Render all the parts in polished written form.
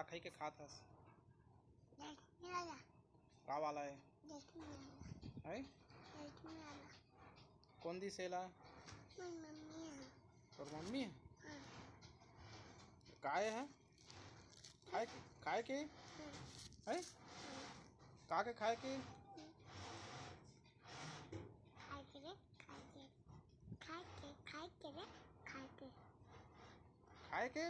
का खाई के खात हस? वाला का वाला है? वाला है? कौन दी सेला? मम्मी है। तोर मम्मी है? हाँ। काय है? खाए खाए के है? का के खाए के? खाए के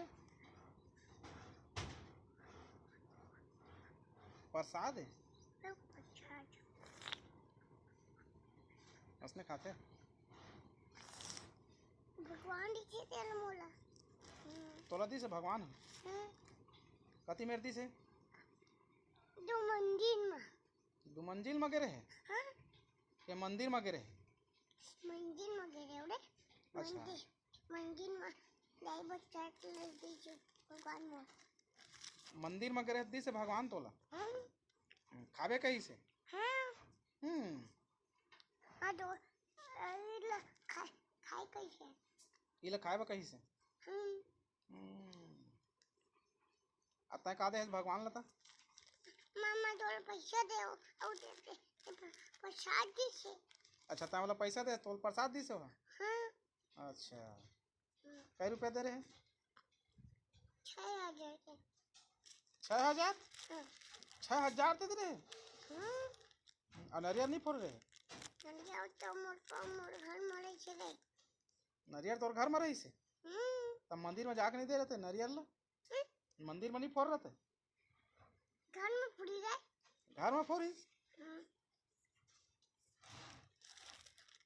प्रसाद है? उसने खाते भगवान दिखे तेरा मोला तोला दी से भगवान कति मेर दी से? दो मंदिर में दो मंजिल में गिरे है? हाँ? ये मंदिर में गिरे है? मंदिर में गिरे उड़े अच्छा। मंदिर में लाई बच्चा के ले दी जो भगवान मोल मंदिर में गिरे दी से भगवान तोला खावे कहीं से? हाँ हाँ दो खाए कैसे इला खाए कहीं से? अतः का दे भगवान लता? मामा तोला पैसा दे और दे प्रसाद दी से। अच्छा ता वाला पैसा दे तो प्रसाद दी से? हाँ। अच्छा कई रुपया दे रहे हैं? 6,000 के। 6,000? हाँ। 6,000 दे रहे हैं? हाँ। नरियर नहीं फोड़ रहे? नरियर तो मोर घर में रही से। नरियर तो घर में रही से? तब मंदिर में जाके नहीं दे रहे थे नरियर ला? मंदिर में नहीं फोड़ रहे थे? घर में फोड़ी रहे। घर में फोड़ी?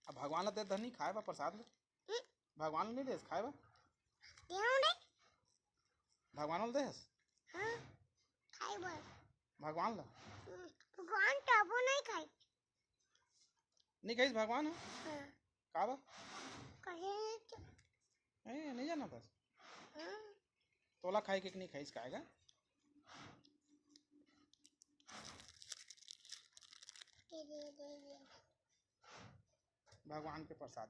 अब भगवान दे धनी खाए बा प्रसाद ले भगवान नहीं दे खाए बा भगवान दे हाँ खाए बा भगवान ला भगवान तबो नहीं खाए नहीं खाई भगवान हाँ। का बा कहे नहीं जाना बस हाँ। तोला खाए के नहीं खाई खाएगा भगवान के प्रसाद